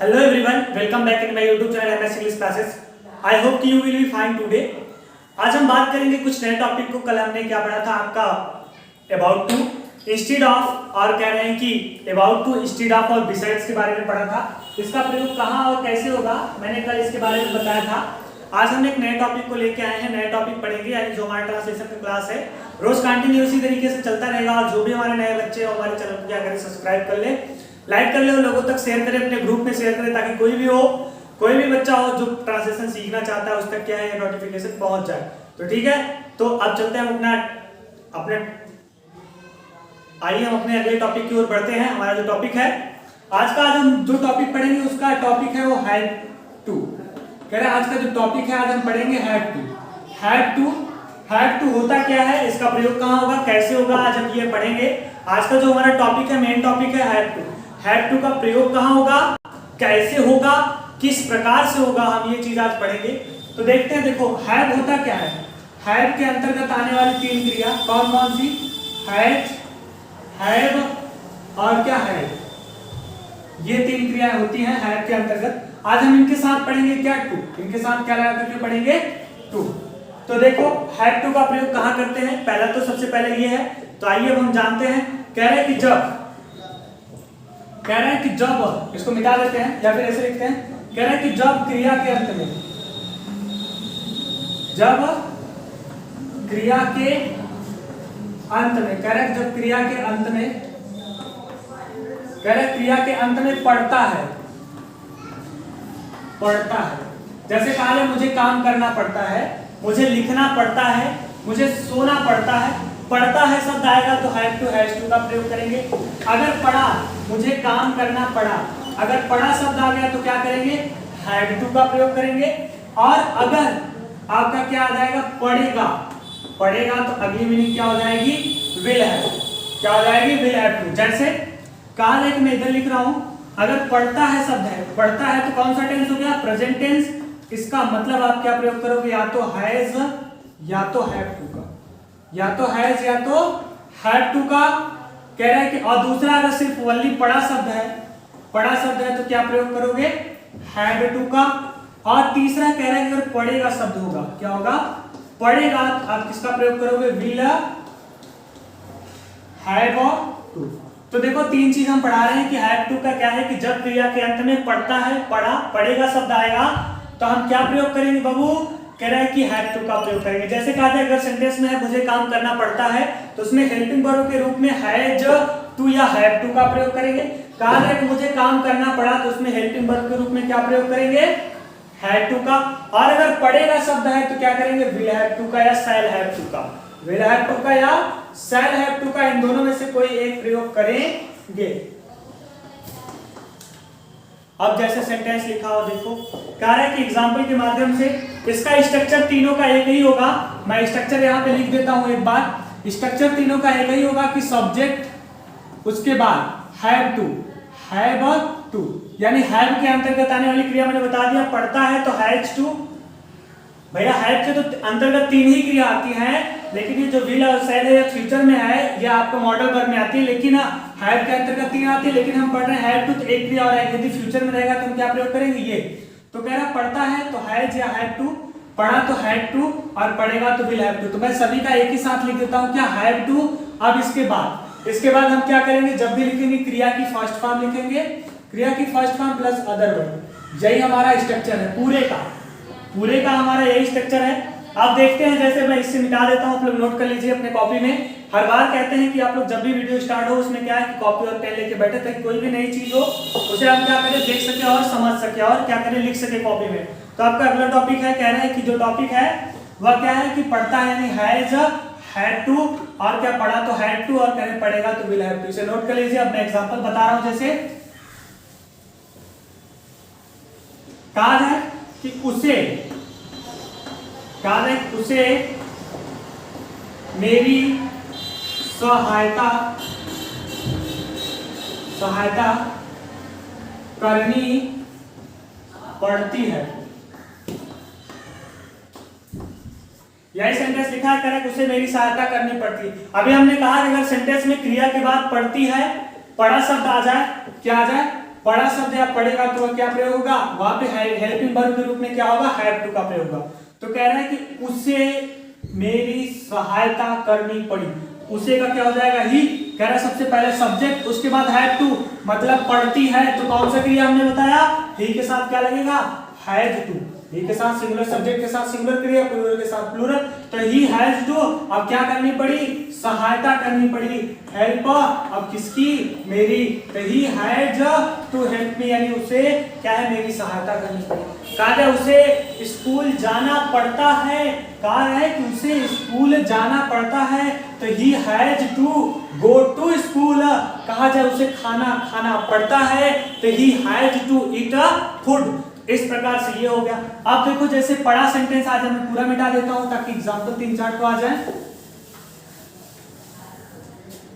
Hello everyone, welcome back in my YouTube channel MS English Classes. I hope you will be fine today. आज हम बात करेंगे कुछ नए टॉपिक को। कल हमने क्या पढ़ा था आपका अबाउट टू, इंस्टीड ऑफ, और कह रहे हैं कि अबाउट टू, इंस्टीड ऑफ और बिसाइड्स के बारे में पढ़ा था। इसका प्रयोग कहाँ और कैसे होगा मैंने कल इसके बारे में बताया था। आज हम एक नए टॉपिक को लेके आए हैं, नए टॉपिक पढ़ेंगे, यानी जो हमारा ट्रांसलेशन का क्लास है रोज कंटिन्यू इसी तरीके से चलता रहेगा। और जो भी हमारे नए बच्चे हैं हमारे चैनल को क्या करें, सब्सक्राइब कर ले, लाइक कर ले और लोगों तक शेयर करें, अपने ग्रुप में शेयर करें, ताकि कोई भी बच्चा हो जो ट्रांसलेशन सीखना चाहता है उस तक क्या है नोटिफिकेशन पहुंच जाए। तो ठीक है, तो अब चलते हैं अपने आइए हम अपने अगले टॉपिक की ओर बढ़ते हैं। हमारा जो टॉपिक है आज हम जो टॉपिक पढ़ेंगे उसका टॉपिक है वो हैड टू। कह रहे हैं आज का जो टॉपिक है आज हम पढ़ेंगे हैड टू होता क्या है, इसका प्रयोग कहाँ होगा, कैसे होगा, आज हम ये पढ़ेंगे। आज का जो हमारा टॉपिक है, मेन टॉपिक है हैड टू का प्रयोग कहाँ होगा, कैसे होगा, किस प्रकार से होगा, हम ये चीज आज पढ़ेंगे। तो देखते हैं, देखो हैव होता क्या है। हैव के अंतर्गत आने वाली तीन क्रिया कौन कौन सी, हैव और क्या है, ये तीन क्रियाएं होती हैं हैव के अंतर्गत। आज हम इनके साथ पढ़ेंगे क्या, टू, इनके साथ क्या लगा करके पढ़ेंगे, टू। तो देखो हैव टू का प्रयोग कहाँ करते हैं, पहला तो सबसे पहले ये है, तो आइए अब हम जानते हैं। कह रहे हैं कि जब, इसको मिटा देते हैं या फिर ऐसे लिखते हैं, कह रहे हैं कि जब क्रिया के अंत में, जब क्रिया के अंत में, कह रहे हैं जब क्रिया के अंत में, कह रहे क्रिया के अंत में पढ़ता है, जैसे कहा है मुझे काम करना पड़ता है, मुझे लिखना पड़ता है, मुझे सोना पड़ता है। पढ़ता है शब्द आएगा तो हैव टू, हैज टू का प्रयोग करेंगे। अगर पढ़ा, मुझे काम करना पड़ा, अगर पढ़ा शब्द आ गया तो क्या करेंगे, हैड टू का प्रयोग करेंगे। और अगर आपका क्या आ जाएगा, पढ़ेगा तो अगली मीनिंग क्या हो जाएगी, विल हैव, क्या हो जाएगी, विल हैव टू। जैसे कहा है कि मैं इधर लिख रहा हूं, अगर पढ़ता है शब्द है, पढ़ता है तो कौन सा टेंस हो गया, प्रेजेंट टेंस। इसका मतलब आप क्या प्रयोग करोगे, या तो हैज या तो हैव टू का, या तो हैज या तो हैव टू का। कह रहा है कि और दूसरा अगर सिर्फ ओनली पढ़ा शब्द है तो क्या प्रयोग करोगे, हैड टू का। और तीसरा कह रहा है कि अगर पढ़ेगा शब्द होगा, क्या होगा, पढ़ेगा, तो आप किसका प्रयोग करोगे, विल हैव टू। तो देखो तीन चीज हम पढ़ा रहे हैं कि हैव टू का क्या है कि जब क्रिया के अंत में पढ़ता है, पढ़ेगा शब्द आएगा तो हम क्या प्रयोग करेंगे बाबू, कह रहा है कि हैव टू का प्रयोग करेंगे। जैसे कहा था अगर सेंटेंस में है मुझे काम करना पड़ता है तो उसमें हेल्पिंग वर्ब के रूप में हैज टू या हैव टू का प्रयोग करेंगे। कहा है कि मुझे काम करना पड़ा तो उसमें हेल्पिंग वर्ब के रूप में क्या प्रयोग करेंगे, हैड टू का। और अगर पढ़ेगा शब्द है तो क्या करेंगे, विल हैव टू का या शैल हैव टू का, विल हैव टू का या शैल हैव टू का, इन दोनों में से कोई एक प्रयोग करेंगे। अब जैसे सेंटेंस लिखा हो देखो, कह रहा है कि एग्जांपल के माध्यम से, इसका स्ट्रक्चर तीनों का एक ही होगा। मैं स्ट्रक्चर यहाँ पे लिख देता हूँ एक बार। स्ट्रक्चर तीनों का एक ही होगा कि सब्जेक्ट, उसके बाद हैव टू, यानी हैव के अंतर्गत आने वाली क्रिया मैंने बता दिया, पढ़ता है तो हैज टू। भैया हैव के तो अंतर्गत तीन ही क्रिया आती हैं, लेकिन ये जो विल और शैल है फ्यूचर में है, या आपको मॉडल वर्ब में आती है, लेकिन हैव के अंतर्गत तीन आती है, लेकिन हम पढ़ रहे हैं हैव टू, तो एक क्रिया और है, यदि फ्यूचर में रहेगा तो हम क्या प्रयोग करेंगे, ये। तो कह रहा पढ़ता है तो हैज या हैव टू, पढ़ा तो हैड टू, और पढ़ेगा तो विल हैव टू। तो मैं सभी का एक ही साथ लिख देता हूँ क्या, हैव टू। अब इसके बाद हम क्या करेंगे, जब भी लिखेंगे क्रिया की फर्स्ट फॉर्म लिखेंगे, क्रिया की first form plus other verb. यही हमारा स्ट्रक्चर है पूरे का हमारा यही स्ट्रक्चर है। आप देखते हैं, जैसे मैं इससे मिटा देता हूं, आप लोग नोट कर लीजिए अपने कॉपी में। हर बार कहते हैं कि आप लोग जब भी वीडियो स्टार्ट हो उसमें क्या है कि कॉपी और पेन लेके बैठे, ताकि कोई भी नई चीज हो उसे हम क्या करें, देख सके और समझ सके और क्या करें, लिख सके कॉपी में। तो आपका अगला टॉपिक है, कह रहे हैं कि जो टॉपिक है वह क्या है कि पढ़ता है, यानी हैज, हैड टू, और क्या पढ़ा तो हैड टू, और कह पढ़ेगा तो विल हैव टू। इसे नोट कर लीजिए। अब मैं एग्जांपल बता रहा हूं, जैसे कहा है कि उसे मेरी सहायता करनी पड़ती है। यही सेंटेंस लिखा है, करेक्ट, उसे मेरी सहायता करनी पड़ती है। अभी हमने कहा कि अगर सेंटेंस में क्रिया के बाद पढ़ती है, पढ़ा शब्द आ जाए, क्या आ जाए, पढ़ा शब्द या पढ़ेगा तो क्या प्रयोग होगा, वहां पे हेल्पिंग वर्ब के रूप में क्या होगा, हैव टू का प्रयोग होगा। तो कह रहा है कि उसे मेरी सहायता करनी पड़ी, उसे का क्या हो जाएगा, ही। कह रहा है सबसे पहले सब्जेक्ट, उसके बाद हैव टू, मतलब पढ़ती है, तो कौन सा क्रिया हमने बताया, ही के साथ क्या लगेगा, हैज टू। ही के साथ सिंगुलर सब्जेक्ट के साथ सिंगुलर क्रिया, प्लूरल के साथ प्लूरल, तो ही हैज टू। अब क्या करनी पड़ी, सहायता करनी पड़ी, हेल्प। अब किसकी, मेरी, तो he has to help me, यानी उसे क्या है, मेरी सहायता करनी पड़ी। कहा है उसे स्कूल जाना पड़ता है, कहा है कि उसे स्कूल जाना पड़ता है, तो he has to go to school. कहा जाए उसे खाना खाना पड़ता है, तो he has to eat food. इस प्रकार से ये हो गया। अब देखो जैसे पढ़ा सेंटेंस आज मैं पूरा मिटा देता हूं ताकि एग्जाम्पल 3-4 को आ जाए।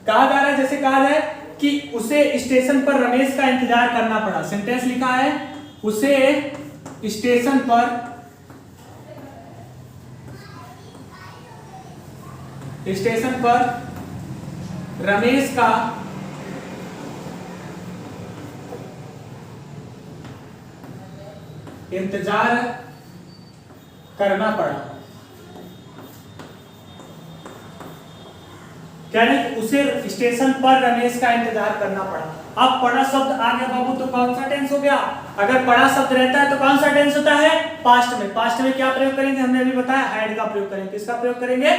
कहा जा रहा है, जैसे कहा जाए कि उसे स्टेशन पर रमेश का इंतजार करना पड़ा। सेंटेंस लिखा है, उसे स्टेशन पर रमेश का इंतजार करना पड़ा। कह रहे हैं उसे स्टेशन पर रमेश का इंतजार करना पड़ा। अब पढ़ा शब्द आ गया बाबू, तो कौन सा टेंस हो गया, अगर पढ़ा शब्द रहता है तो कौन सा टेंस होता है, पास्ट में। पास्ट में क्या प्रयोग करेंगे, हमने अभी बताया हैड का प्रयोग करेंगे। किसका प्रयोग करेंगे,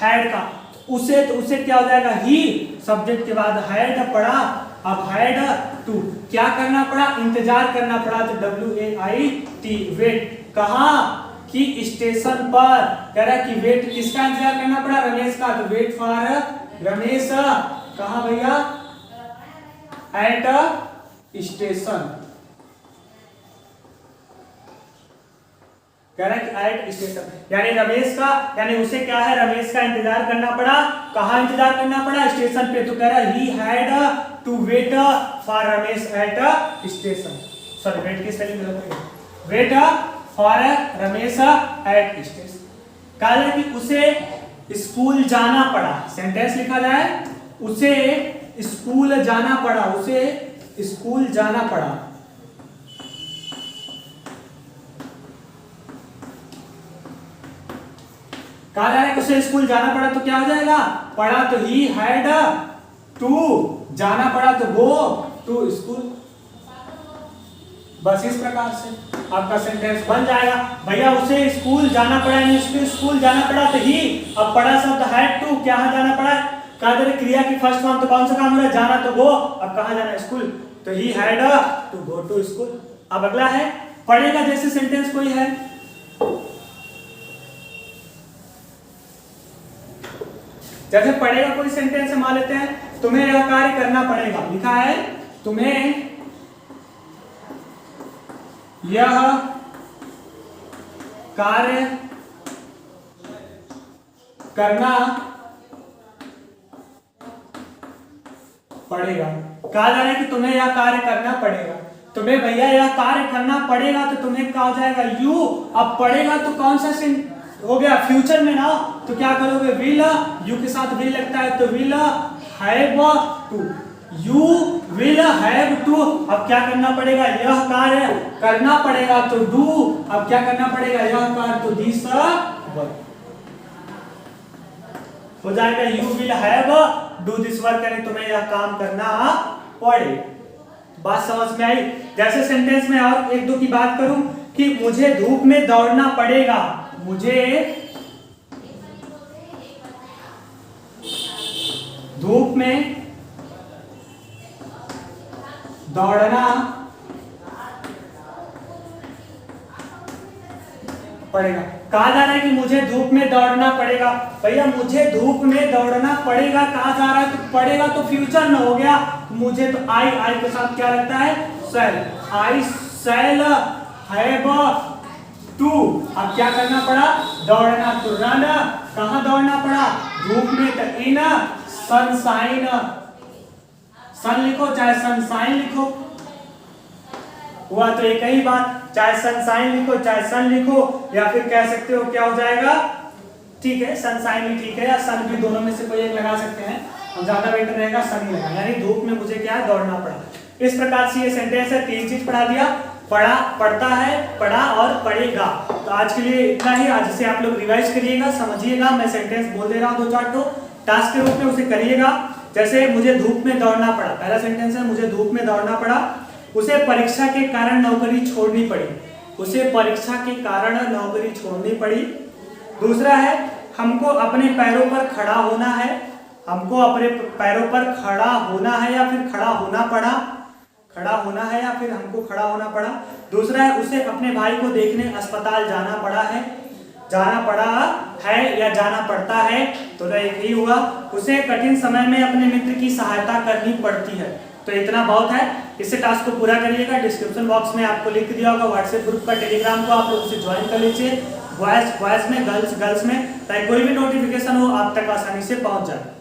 हैड का। उसे, तो उसे क्या हो जाएगा, ही, सब्जेक्ट के बाद हैड पढ़ा। अब हैड टू, क्या करना पड़ा, इंतजार करना पड़ा, तो WAIT, वेट। कहा कि स्टेशन पर, कह रहा कि वेट, किसका इंतजार करना पड़ा, रमेश का, तो वेट फॉर रमेश। कहा भैया, एट स्टेशन। कह रहा है कि एट स्टेशन, यानी रमेश का, यानी उसे क्या है, रमेश का इंतजार करना पड़ा। कहाँ इंतजार करना पड़ा, स्टेशन पे। तो कह रहा है he had to wait for Ramesh at station. Sorry, wait की स्पेलिंग गलत है, wait for Ramesh at station. कहा जाए कि उसे स्कूल जाना पड़ा। सेंटेंस लिखा जाए, उसे स्कूल जाना पड़ा, उसे स्कूल जाना पड़ा। कहा जा रहा है कि उसे स्कूल जाना पड़ा, तो क्या हो जाएगा, पढ़ा, तो ही हैड टू, जाना पड़ा तो गो टू स्कूल। बस इस प्रकार से आपका सेंटेंस बन जाएगा। भैया उसे स्कूल जाना पड़ा, यानी उसको स्कूल जाना पड़ा, तो ही, अब पढ़ा शब्द हैड टू, क्या जाना पड़ा, कहा जा रहा क्रिया की फर्स्ट फॉर्म, तो कौन सा काम हो रहा है, जाना, तो गो। अब कहाँ जाना, स्कूल, तो he had to go to school. अब अगला है पढ़ेगा, जैसे सेंटेंस कोई है, जैसे पढ़ेगा कोई सेंटेंस मान लेते हैं, तुम्हें यह कार्य करना पड़ेगा। लिखा है, तुम्हें यह कार्य करना पड़ेगा। कहा जा रहा है कि तुम्हें यह कार्य करना पड़ेगा, तुम्हें भैया यह कार्य करना पड़ेगा, तो तुम्हें क्या हो जाएगा, यू। अब पड़ेगा तो कौन सा हो गया, फ्यूचर में ना, तो क्या करोगे, विल, यू के साथ विल लगता है, तो will have to, you will have to. अब क्या करना पड़ेगा, यह कार्य करना पड़ेगा, तो डू। अब क्या करना पड़ेगा, यह कार्य, तो दिस वर्क हो जाएगा, you will have do this work, यानी तुम्हें यह काम करना पड़े। बात समझ में आई। जैसे सेंटेंस में और एक दो की बात करूं कि मुझे धूप में दौड़ना पड़ेगा, मुझे धूप में दौड़ना पड़ेगा। कहा जा रहा है कि मुझे धूप में दौड़ना पड़ेगा। भैया मुझे धूप में दौड़ना पड़ेगा कहा जा रहा है, तो पड़ेगा तो फ्यूचर में हो गया, मुझे तो आई के साथ क्या लगता है, शैल, आई शैल हैव टू। अब क्या करना पड़ा, दौड़ना, तो रन, कहां दौड़ना पड़ा, धूप में, तो इन सनशाइन, सन लिखो चाहे सनशाइन लिखो, हुआ तो एक ही बात, चाहे सनशाइन लिखो चाहे सन लिखो, या फिर कह सकते हो क्या हो जाएगा, ठीक है सनशाइन भी ठीक है, या सन भी, दोनों में से कोई एक लगा सकते हैं, हम ज्यादा बेटर रहेगा सन ही लगा। यानी धूप में मुझे क्या है, दौड़ना पड़ा। इस प्रकार से ये सेंटेंस है, 3 चीज पढ़ा दिया, पढ़ा, पढ़ता है, पढ़ा और पढ़ेगा। तो आज के लिए इतना ही। आज से आप लोग रिवाइज करिएगा, समझिएगा। मैं सेंटेंस बोल दे रहा हूँ 2-4 तो टास्क के रूप में उसे करिएगा। जैसे मुझे धूप में दौड़ना पड़ा, पहला सेंटेंस है मुझे धूप में दौड़ना पड़ा, उसे परीक्षा के कारण नौकरी छोड़नी पड़ी, उसे परीक्षा के कारण नौकरी छोड़नी पड़ी। दूसरा है हमको अपने पैरों पर खड़ा होना है, हमको अपने पैरों पर खड़ा होना है या फिर खड़ा होना पड़ा, खड़ा होना है या फिर हमको खड़ा होना पड़ा। दूसरा है उसे अपने भाई को देखने अस्पताल जाना पड़ा है, जाना पड़ा है या जाना पड़ता है, तो एक ही हुआ। उसे कठिन समय में अपने मित्र की सहायता करनी पड़ती है। तो इतना बहुत है, इससे टास्क को पूरा करिएगा। डिस्क्रिप्शन बॉक्स में आपको लिंक दिया होगा व्हाट्सएप ग्रुप का, टेलीग्राम को आप लोग उसे ज्वाइन कर लीजिए, बॉयज में, गर्ल्स में, ताकि कोई भी नोटिफिकेशन हो आप तक आसानी से पहुंच जाए।